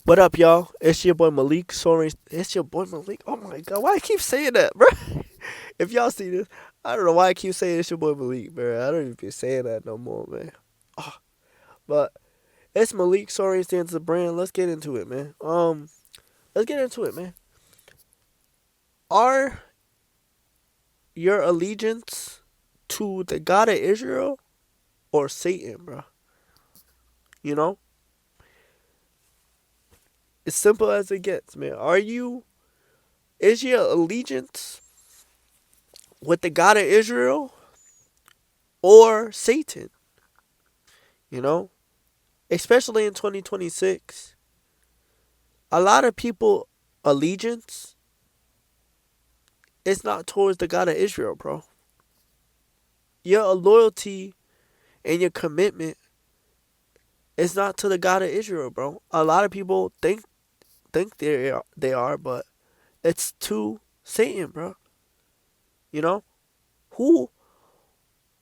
What up, y'all? It's your boy Malik. Sorry, it's your boy Malik. Oh my god, why I keep saying that, bro? If y'all see this, I don't know why I keep saying it's your boy Malik, bro. I don't even be saying that no more, man. Oh, but it's Malik. Sorry, stands the brand. Let's get into it, man. Let's get into it, man. Are your allegiance to the God of Israel or Satan, bro? You know, it's simple as it gets, man. Is your allegiance with the God of Israel or Satan? You know, especially in 2026, a lot of people allegiance is not towards the God of Israel, bro. Your loyalty and your commitment is not to the God of Israel, bro. A lot of people think they are, but it's to Satan, bro. You know, who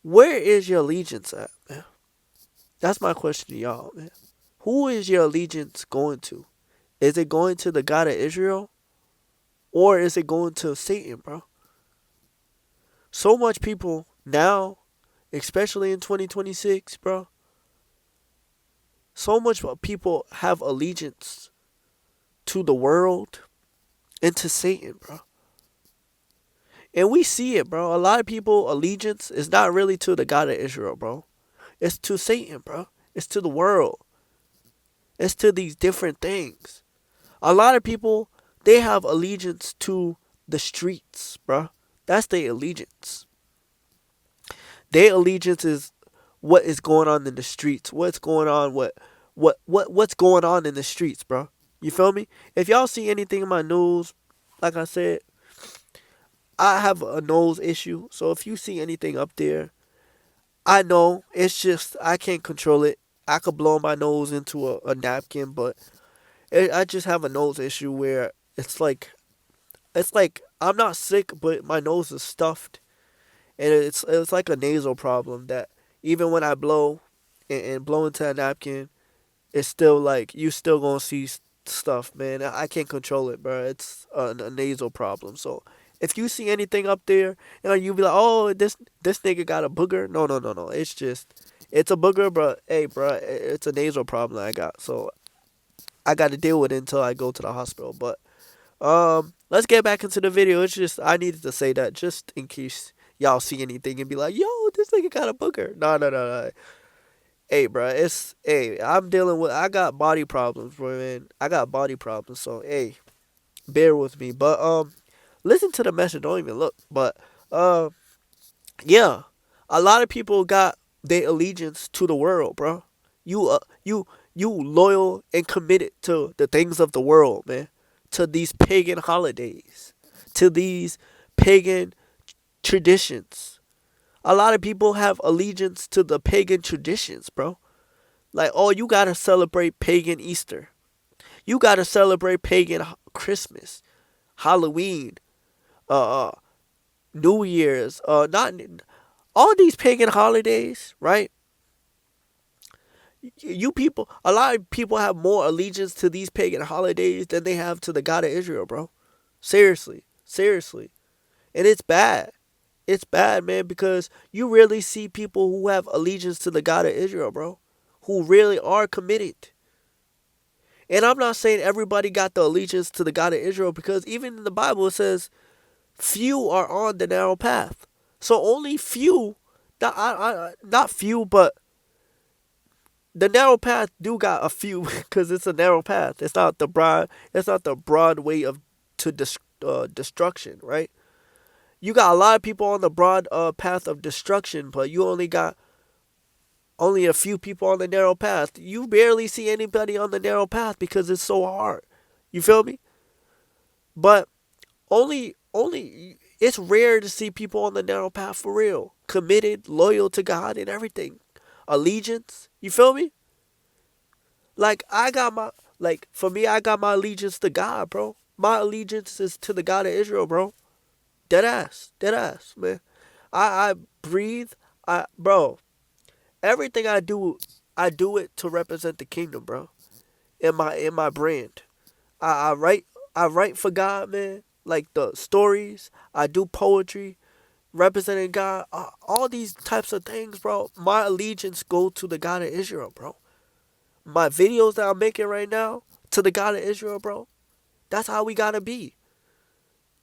where is your allegiance at, man? That's my question to y'all, man. Who is your allegiance going to? Is it going to the God of Israel or is it going to Satan, bro? So much people now, especially in 2026, bro, so much people have allegiance to the world and to Satan, bro. And we see it, bro. A lot of people allegiance is not really to the God of Israel, bro. It's to Satan, bro. It's to the world. It's to these different things. A lot of people, they have allegiance to the streets, bro. That's their allegiance. Their allegiance is what is going on in the streets. What's going on? What's going on in the streets, bro? You feel me? If y'all see anything in my news, like I said, I have a nose issue. So if you see anything up there, I know it's just I can't control it. I could blow my nose into a napkin, but I just have a nose issue where it's like I'm not sick, but my nose is stuffed, and it's like a nasal problem that even when I blow and blow into a napkin, it's still like you still gonna see stuff, man. I can't control it, bro. It's a nasal problem. So if you see anything up there, you be like, oh, this nigga got a booger. No, no, no, no. It's a booger, bro. Hey, bro, it's a nasal problem I got. So I got to deal with it until I go to the hospital. But let's get back into the video. It's just I needed to say that just in case y'all see anything and be like, yo, this nigga got a booger. No, no, no, no. Hey, bro, I'm dealing with. I got body problems, bro, man. I got body problems, so hey, bear with me. But listen to the message. Don't even look. But yeah, a lot of people got their allegiance to the world, bro. You loyal and committed to the things of the world, man. To these pagan holidays, to these pagan traditions. A lot of people have allegiance to the pagan traditions, bro. Like, oh, you gotta celebrate pagan Easter. You gotta celebrate pagan Christmas, Halloween, uh, uh New Year's, not all these pagan holidays, right? You people, a lot of people have more allegiance to these pagan holidays than they have to the God of Israel, bro. Seriously, seriously, and it's bad. It's bad, man, because you really see people who have allegiance to the God of Israel, bro, who really are committed. And I'm not saying everybody got the allegiance to the God of Israel because even in the Bible it says few are on the narrow path. So only few, not few, but the narrow path do got a few because it's a narrow path. It's not the broad. It's not the broad way of to destruction, right? You got a lot of people on the broad path of destruction, but you only got only a few people on the narrow path. You barely see anybody on the narrow path because it's so hard. You feel me? But only it's rare to see people on the narrow path for real. Committed, loyal to God and everything. Allegiance. You feel me? Like for me I got my allegiance to God, bro. My allegiance is to the God of Israel, bro. Dead ass. Dead ass, man. I breathe. Bro, everything I do it to represent the kingdom, bro. in my brand. I write I write for God, man. Like the stories. I do poetry, representing God. All these types of things, bro. My allegiance go to the God of Israel, bro. My videos that I'm making right now to the God of Israel, bro. That's how we gotta be.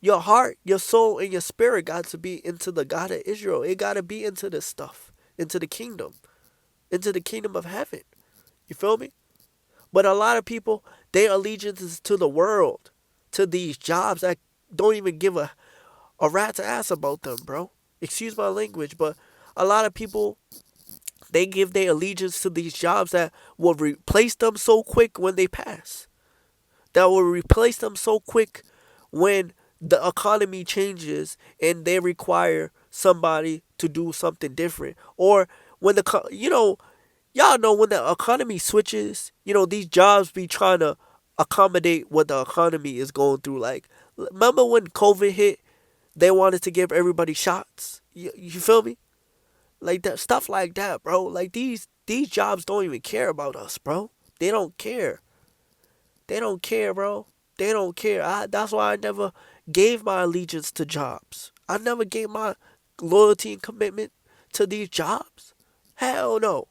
Your heart, your soul, and your spirit got to be into the God of Israel. It gotta be into this stuff, into the kingdom of heaven. You feel me? But a lot of people, their allegiance is to the world, to these jobs that don't even give a rat's ass about them, bro. Excuse my language, but a lot of people, they give their allegiance to these jobs that will replace them so quick when they pass. That will replace them so quick when the economy changes and they require somebody to do something different. Or when y'all know when the economy switches, these jobs be trying to accommodate what the economy is going through. Like, remember when COVID hit, they wanted to give everybody shots. You feel me? Like that stuff like that, bro. Like these jobs don't even care about us, bro. They don't care. They don't care, bro. They don't care. That's why I never gave my allegiance to jobs. I never gave my loyalty and commitment to these jobs. Hell no.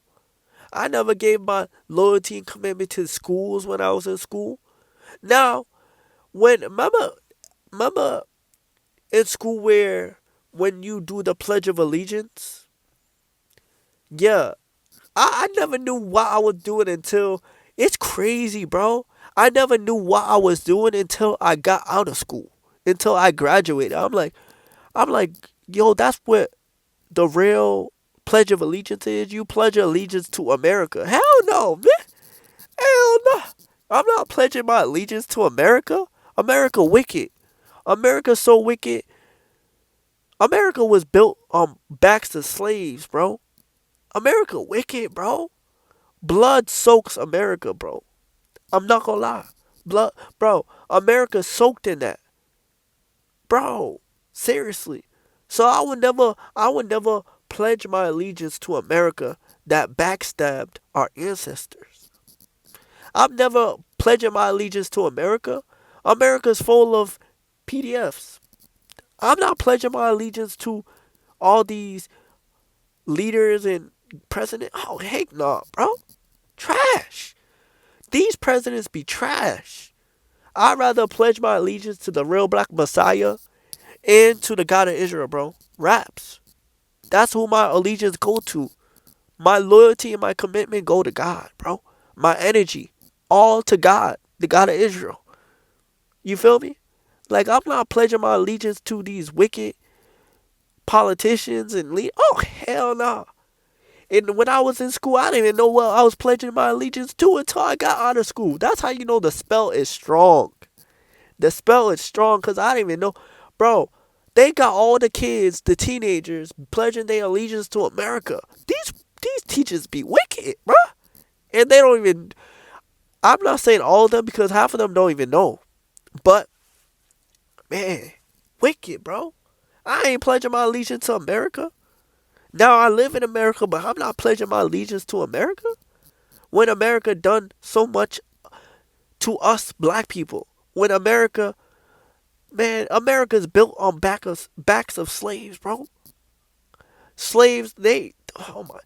I never gave my loyalty and commitment to schools when I was in school. Now, remember in school where when you do the Pledge of Allegiance, yeah, I never knew what I was doing until it's crazy, bro. I never knew what I was doing until I got out of school, until I graduated. I'm like, yo, that's what the real Pledge of Allegiance is. You pledge allegiance to America. Hell no, man. Hell no. I'm not pledging my allegiance to America. America wicked. America's so wicked. America was built on backs of slaves, bro. America wicked, bro. Blood soaks America, bro. I'm not gonna lie. Blood, bro. America soaked in that, bro. Seriously. So I would never pledge my allegiance to America that backstabbed our ancestors. I'm never pledging my allegiance to America. America's full of PDFs. I'm not pledging my allegiance to all these leaders and president. Oh, heck no, bro. Trash. These presidents be trash. I'd rather pledge my allegiance to the real black Messiah and to the God of Israel, bro. Raps. That's who my allegiance go to. My loyalty and my commitment go to God, bro. My energy, all to God, the God of Israel. You feel me? Like, I'm not pledging my allegiance to these wicked politicians and oh, hell no. And when I was in school, I didn't even know what I was pledging my allegiance to until I got out of school. That's how you know the spell is strong. The spell is strong because I didn't even know. Bro, they got all the kids, the teenagers, pledging their allegiance to America. These teachers be wicked, bro. And they don't even. I'm not saying all of them because half of them don't even know. But, man, wicked, bro. I ain't pledging my allegiance to America. Now I live in America, but I'm not pledging my allegiance to America. When America done so much to us black people. When America's built on backs of slaves, bro. Slaves, oh my.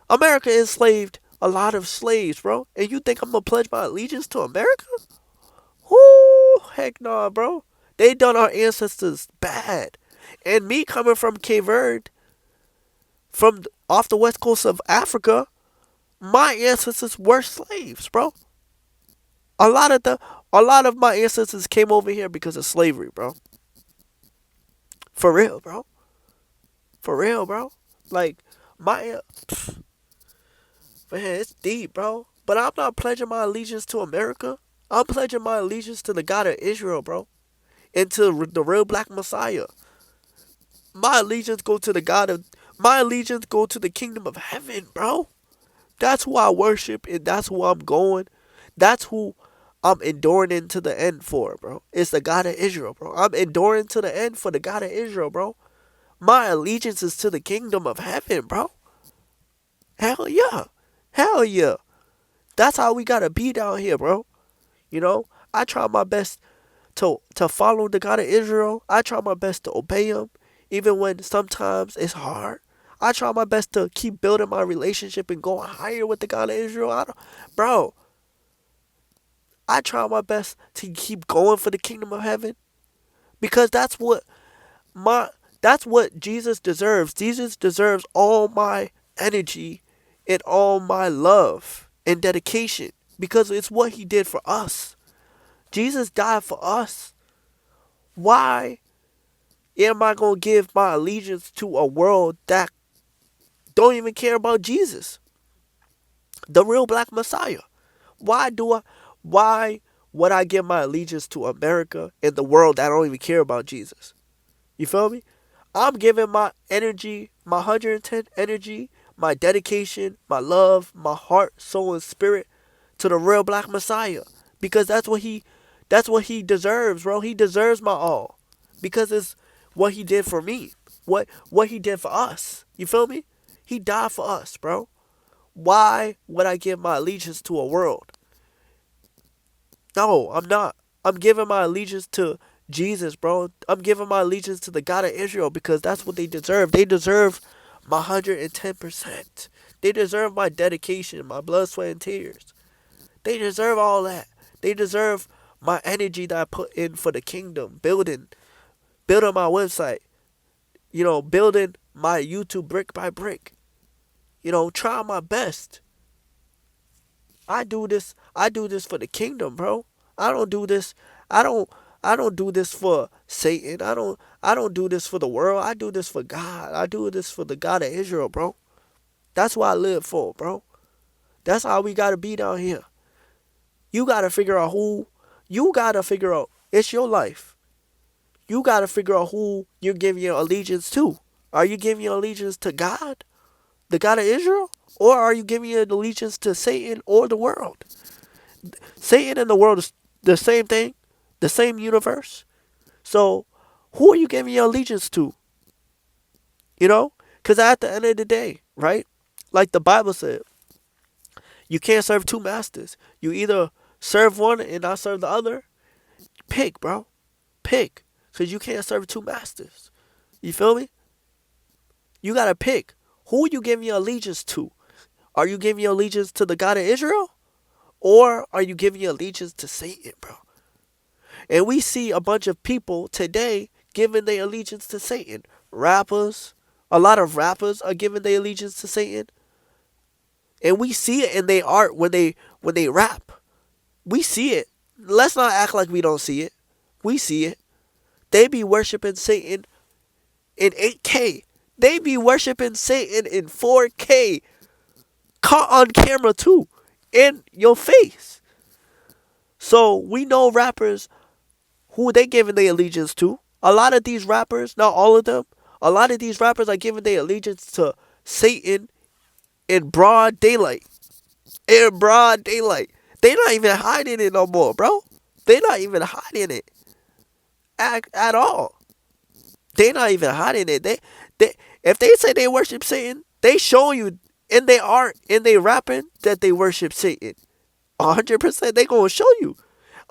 America enslaved a lot of slaves, bro. And you think I'm gonna pledge my allegiance to America? Whoo, heck nah, bro. They done our ancestors bad. And me coming from Cape Verde, from off the west coast of Africa, my ancestors were slaves, bro. A lot of my ancestors came over here because of slavery, bro. For real, bro. For real, bro. Like, my man, it's deep, bro. But I'm not pledging my allegiance to America. I'm pledging my allegiance to the God of Israel, bro. And to the real black Messiah. My allegiance go to my allegiance go to the kingdom of heaven, bro. That's who I worship and that's who I'm going. That's who I'm enduring into the end for, bro. It's the God of Israel, bro. I'm enduring to the end for the God of Israel, bro. My allegiance is to the kingdom of heaven, bro. Hell yeah. Hell yeah. That's how we gotta be down here, bro. You know, I try my best to follow the God of Israel. I try my best to obey him, even when sometimes it's hard. I try my best to keep building my relationship and going higher with the God of Israel. Bro, I try my best to keep going for the kingdom of heaven because my that's what Jesus deserves. Jesus deserves all my energy and all my love and dedication because it's what he did for us. Jesus died for us. Why am I going to give my allegiance to a world that don't even care about Jesus, the real black Messiah? Why do I why would I give my allegiance to America and the world that don't even care about Jesus? You feel me? I'm giving my energy, my 110 energy, my dedication, my love, my heart, soul, and spirit to the real black Messiah. Because that's what he deserves, bro. He deserves my all. Because it's what he did for me. What he did for us. You feel me? He died for us, bro. Why would I give my allegiance to a world? No, I'm not. I'm giving my allegiance to Jesus, bro. I'm giving my allegiance to the God of Israel because that's what they deserve. They deserve my 110%. They deserve my dedication, my blood, sweat, and tears. They deserve all that. They deserve my energy that I put in for the kingdom, building my website, building my YouTube brick by brick, trying my best. I do this for the kingdom, bro. I don't do this I don't I don't do this for Satan. I don't do this for the world. I do this for God. I do this for the God of Israel, bro. That's what I live for, bro. That's how we gotta be down here. You gotta figure out who you gotta figure out it's your life. You gotta figure out who you're giving your allegiance to. Are you giving your allegiance to God, the God of Israel? Or are you giving your allegiance to Satan or the world? Satan and the world is the same thing, the same universe. So, who are you giving your allegiance to? Because at the end of the day, right? Like the Bible said, you can't serve two masters. You either serve one and not serve the other. Pick, bro. Pick. Because you can't serve two masters. You feel me? You got to pick. Who are you giving your allegiance to? Are you giving your allegiance to the God of Israel? Or are you giving your allegiance to Satan, bro? And we see a bunch of people today giving their allegiance to Satan. Rappers, a lot of rappers are giving their allegiance to Satan. And we see it in their art when they rap. We see it. Let's not act like we don't see it. We see it. They be worshiping Satan in 8K. They be worshiping Satan in 4K. Caught on camera too. In your face. So we know rappers who they giving their allegiance to. A lot of these rappers, not all of them, a lot of these rappers are giving their allegiance to Satan in broad daylight. In broad daylight. They not even hiding it no more, bro. They not even hiding it at all. They not even hiding it. They if they say they worship Satan, they show you in their art, in their rapping, that they worship Satan. 100% they gonna show you.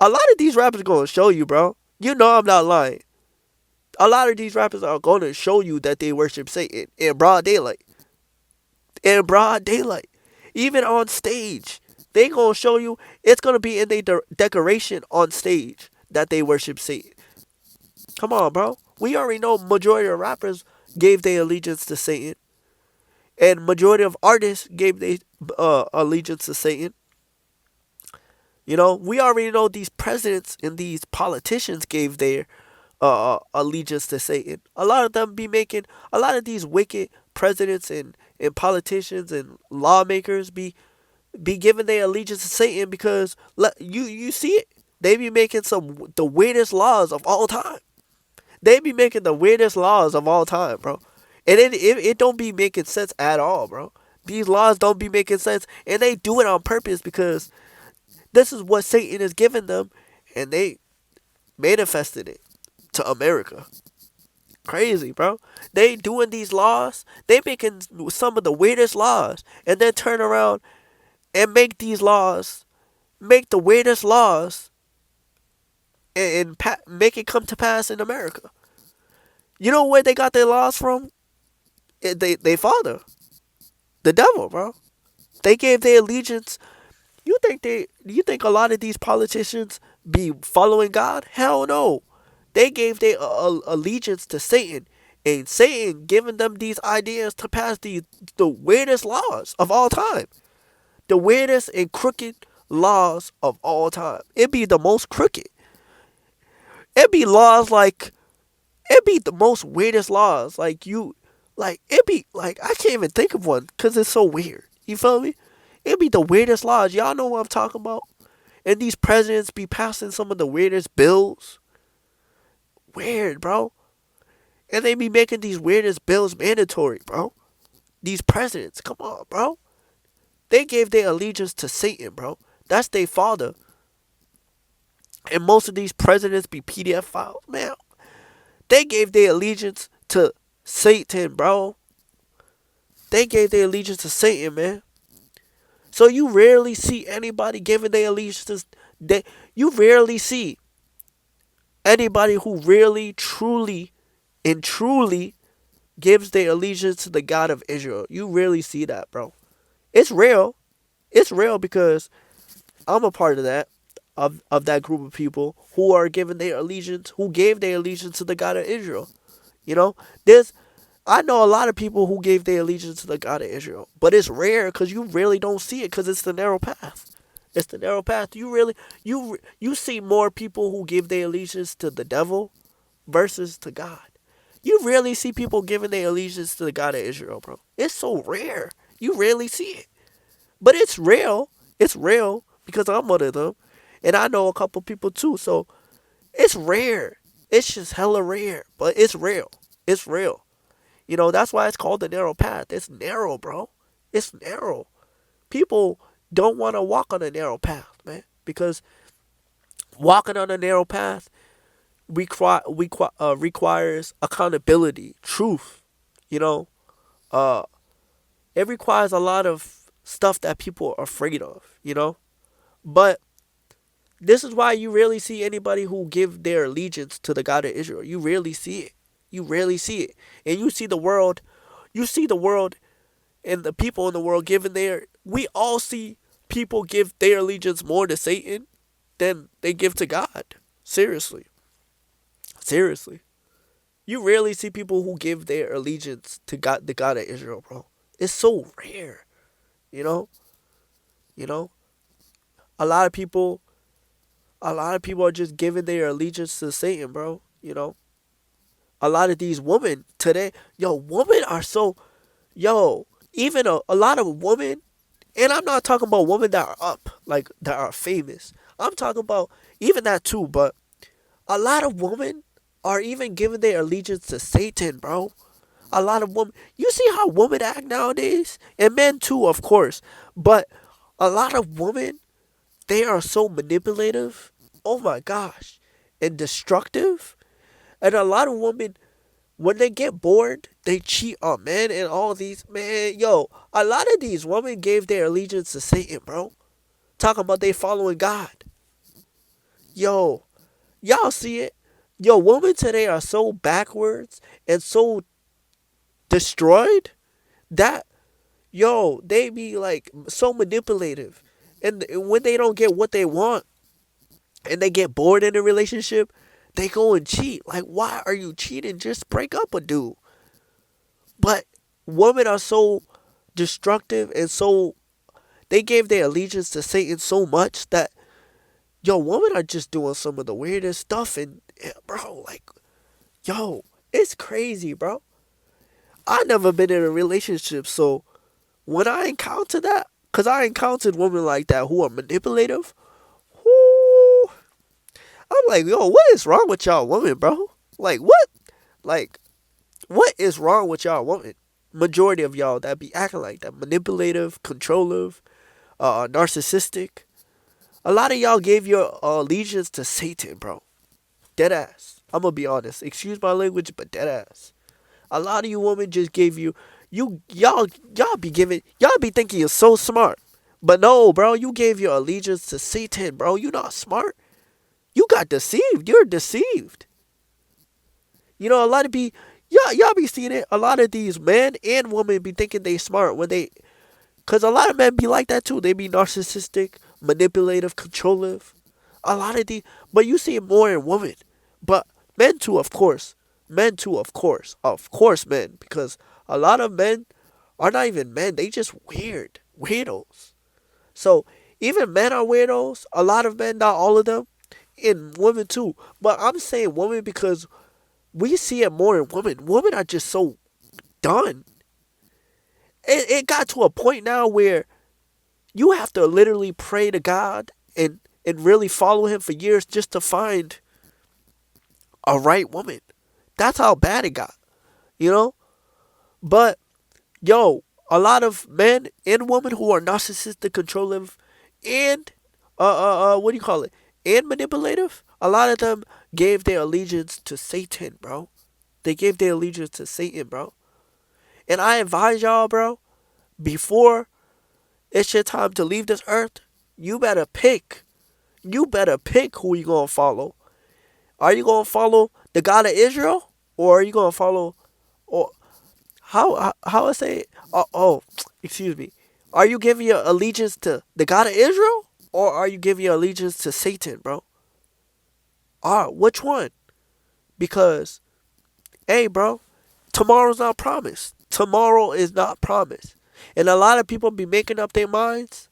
A lot of these rappers gonna show you, bro. You know I'm not lying. A lot of these rappers are gonna show you that they worship Satan in broad daylight. In broad daylight. Even on stage. They gonna show you, it's gonna be in their decoration on stage that they worship Satan. Come on, bro. We already know majority of rappers gave their allegiance to Satan. And majority of artists gave their allegiance to Satan. We already know these presidents and these politicians gave their allegiance to Satan. A lot of them a lot of these wicked presidents and politicians and lawmakers be giving their allegiance to Satan because you see it. They be making the weirdest laws of all time. They be making the weirdest laws of all time, bro. And it don't be making sense at all, bro. These laws don't be making sense. And they do it on purpose because this is what Satan is giving them. And they manifested it to America. Crazy, bro. They doing these laws. They making some of the weirdest laws. And then turn around and make these laws make the weirdest laws and make it come to pass in America. You know where they got their laws from? They father, the devil, bro. They gave their allegiance. You think a lot of these politicians be following God? Hell no. They gave their allegiance to Satan, and Satan giving them these ideas to pass the weirdest laws of all time, the weirdest and crooked laws of all time. It be the most crooked. It be laws like it be the most weirdest laws. It be like I can't even think of one because it's so weird. You feel me? It be the weirdest laws. Y'all know what I'm talking about. And these presidents be passing some of the weirdest bills. Weird, bro. And they be making these weirdest bills mandatory, bro. These presidents, come on, bro. They gave their allegiance to Satan, bro. That's their father. And most of these presidents be PDF files, man. They gave their allegiance to Satan, bro. They gave their allegiance to Satan, man. So you rarely see anybody giving their allegiance to. You rarely see anybody who really, truly, and truly gives their allegiance to the God of Israel. You rarely see that, bro. It's real. It's real because I'm a part of that. Of that group of people who are giving their allegiance, who gave their allegiance to the God of Israel. You know, I know a lot of people who gave their allegiance to the God of Israel, but it's rare because you really don't see it because it's the narrow path. It's the narrow path. You see more people who give their allegiance to the devil versus to God. You rarely see people giving their allegiance to the God of Israel, bro. It's so rare. You rarely see it, but it's real. It's real because I'm one of them, and I know a couple people too. So it's rare. It's just hella rare, but it's real. It's real. You know, that's why it's called the narrow path. It's narrow, bro. It's narrow. People don't want to walk on a narrow path, man. Because walking on a narrow path requires accountability, truth. You know, uh, it requires a lot of stuff that people are afraid of, you know? But this is why you rarely see anybody who give their allegiance to the God of Israel. You rarely see it. You rarely see it. And you see the world and the people in the world giving we all see people give their allegiance more to Satan than they give to God. Seriously. Seriously. You rarely see people who give their allegiance to God, the God of Israel, bro. It's so rare. You know? You know? A lot of people are just giving their allegiance to Satan, bro. You know? A lot of these women today, women are so, even a lot of women, and I'm not talking about women that are up, like, that are famous. I'm talking about even that too, but a lot of women are even giving their allegiance to Satan, bro. A lot of women, you see how women act nowadays? And men too, of course. But a lot of women, they are so manipulative. Oh my gosh. And destructive. And a lot of women, when they get bored, they cheat on men and all these. Man, a lot of these women gave their allegiance to Satan, bro. Talking about they following God. Y'all see it? Women today are so backwards and so destroyed that, they be like so manipulative. And when they don't get what they want and they get bored in a relationship, they go and cheat. Like, why are you cheating? Just break up a dude. But women are so destructive and they gave their allegiance to Satan so much that, women are just doing some of the weirdest stuff. And, bro, like, it's crazy, bro. I never been in a relationship, so when I encounter that, because I encountered women like that who are manipulative, whoo, I'm like, what is wrong with y'all women, bro? Like, what? Like, what is wrong with y'all women? Majority of y'all that be acting like that, manipulative, controlling, narcissistic. A lot of y'all gave your allegiance to Satan, bro. Dead ass. I'm gonna be honest. Excuse my language, but dead ass. A lot of you women just gave y'all be thinking you're so smart, But no, bro, you gave your allegiance to Satan, bro. You not smart. You got deceived. You're deceived. You know, a lot of y'all be seeing it. A lot of these men and women be thinking they smart when they, cause a lot of men be like that too. They be narcissistic, manipulative, controlling. A lot of but you see it more in women. But men too, of course. Men too, of course, men, because a lot of men are not even men. They just weirdos. So even men are weirdos. A lot of men, not all of them, and women too. But I'm saying women because we see it more in women. Women are just so done. It got to a point now where you have to literally pray to God and really follow Him for years just to find a right woman. That's how bad it got, you know? But, yo, a lot of men and women who are narcissistic, controlling, and, what do you call it? And manipulative, a lot of them gave their allegiance to Satan, bro. They gave their allegiance to Satan, bro. And I advise y'all, bro, before it's your time to leave this earth, you better pick. You better pick who you gonna follow. Are you gonna follow the God of Israel, or are you gonna follow, or how I say it? Excuse me. Are you giving your allegiance to the God of Israel, or are you giving your allegiance to Satan, bro? Which one? Because, hey, bro, tomorrow's not promised. Tomorrow is not promised. And a lot of people be making up their minds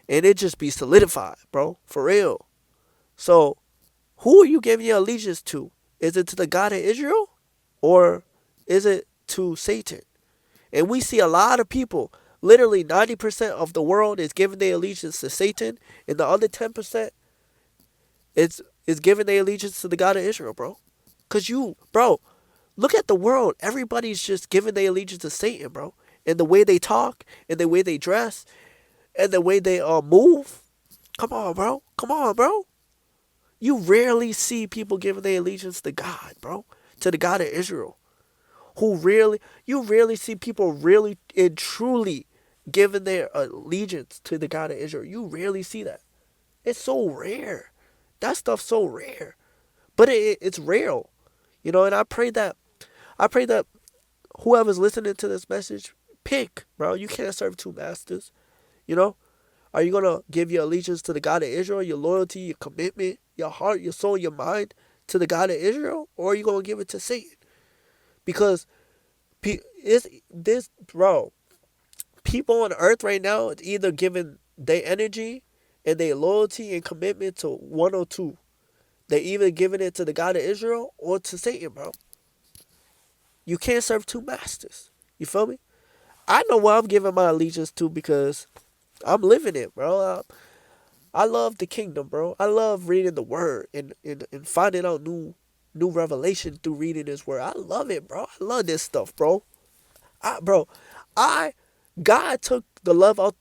and it just be solidified, bro. For real. So, who are you giving your allegiance to? Is it to the God of Israel or is it to Satan? And we see a lot of people, literally 90% of the world is giving their allegiance to Satan, and the other 10% is giving their allegiance to the God of Israel, bro. Cause bro, look at the world. Everybody's just giving their allegiance to Satan, bro. And the way they talk, and the way they dress, and the way they move. Come on, bro. Come on, bro. You rarely see people giving their allegiance to God, bro. To the God of Israel. You rarely see people really and truly giving their allegiance to the God of Israel. You rarely see that. It's so rare. That stuff's so rare. But it's real. You know, and I pray that whoever's listening to this message, pick, bro. You can't serve two masters. You know? Are you gonna give your allegiance to the God of Israel, your loyalty, your commitment, your heart, your soul, your mind to the God of Israel, or are you gonna give it to Satan? Because it's this, bro. People on earth right now, it's either giving their energy and their loyalty and commitment to one or two. They either giving it to the God of Israel or to Satan, bro. You can't serve two masters. You feel me? I know what I'm giving my allegiance to because I'm living it, bro. I love the kingdom, bro. I love reading the word and finding out new revelation through reading this word. I love it, bro. I love this stuff, bro. Bro, I God took the love out.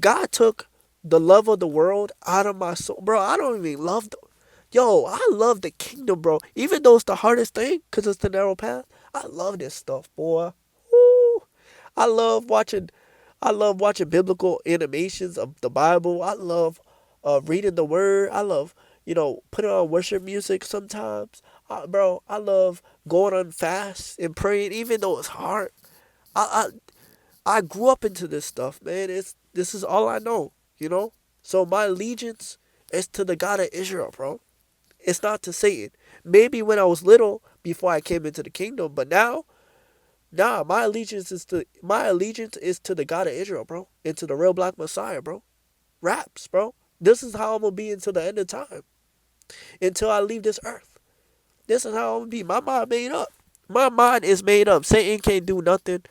God took the love of the world out of my soul, bro. I don't even love Yo, I love the kingdom, bro. Even though it's the hardest thing, cause it's the narrow path. I love this stuff, boy. Woo. I love watching. I love watching biblical animations of the Bible. I love reading the Word. I love, putting on worship music sometimes. Bro, I love going on fast and praying, even though it's hard. I I grew up into this stuff, man. This is all I know, you know. So my allegiance is to the God of Israel, bro. It's not to Satan. Maybe when I was little, before I came into the kingdom, but now, nah, my allegiance is to the God of Israel, bro, and to the real Black Messiah, bro. Raps, bro. This is how I'm gonna be until the end of time, until I leave this earth. This is how I'm gonna be. My mind made up. My mind is made up. Satan can't do nothing.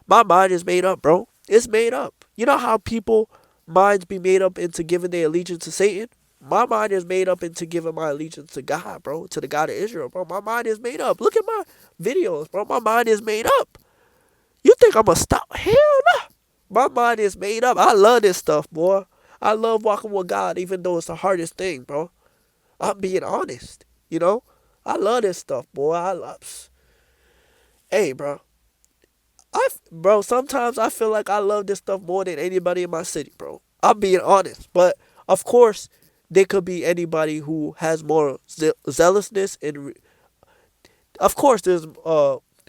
My mind is made up, bro. It's made up. You know how people minds be made up into giving their allegiance to Satan? My mind is made up into giving my allegiance to God, bro, to the God of Israel, bro. My mind is made up. Look at my videos, bro. My mind is made up. You think I'm gonna stop? Hell no. My mind is made up. I love this stuff, boy. I love walking with God, even though it's the hardest thing, bro. I'm being honest, you know? I love this stuff, boy. Hey, bro. Bro, sometimes I feel like I love this stuff more than anybody in my city, bro. I'm being honest, but of course, there could be anybody who has more zealousness, and of course, there's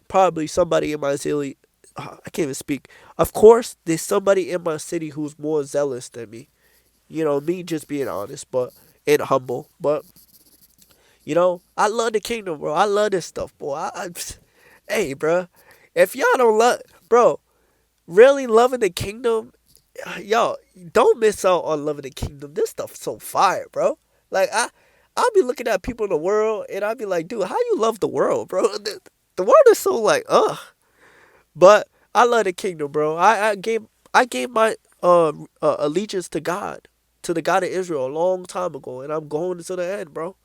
probably somebody in my city. I can't even speak. Of course, there's somebody in my city who's more zealous than me. Me just being honest, but and humble. But I love the kingdom, bro. I love this stuff, boy. Hey, bro, if y'all don't love, bro, really loving the kingdom, y'all don't miss out on loving the kingdom. This stuff's so fire, bro. Like I'll be looking at people in the world, and I'll be like, dude, how you love the world, bro? The world is so like, ugh. But I love the kingdom, bro. I gave my allegiance to God, to the God of Israel, a long time ago, and I'm going to the end, bro.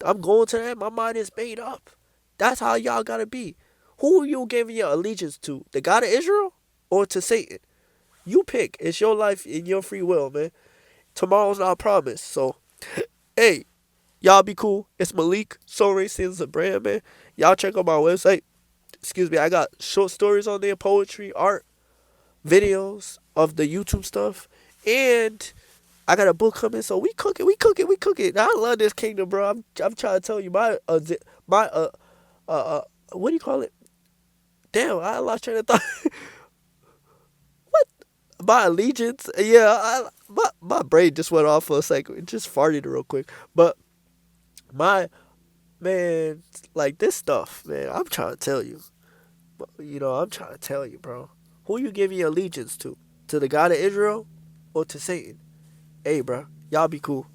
I'm going to the end. My mind is made up. That's how y'all gotta be. Who are you giving your allegiance to? The God of Israel or to Satan? You pick. It's your life and your free will, man. Tomorrow's not promised. So, hey, y'all be cool. It's Malik, Soul Racing's a brand, man. Y'all check out my website. Excuse me, I got short stories on there, poetry, art, videos of the YouTube stuff, and I got a book coming. So we cook it, we cook it, we cook it. I love this kingdom, bro. I'm trying to tell you my what do you call it? Damn, I lost train of thought. What? My allegiance? Yeah, my brain just went off for a second. It just farted real quick. But my man, like this stuff, man. I'm trying to tell you. I'm trying to tell you, bro. Who you giving your allegiance to? To the God of Israel or to Satan? Hey, bro. Y'all be cool.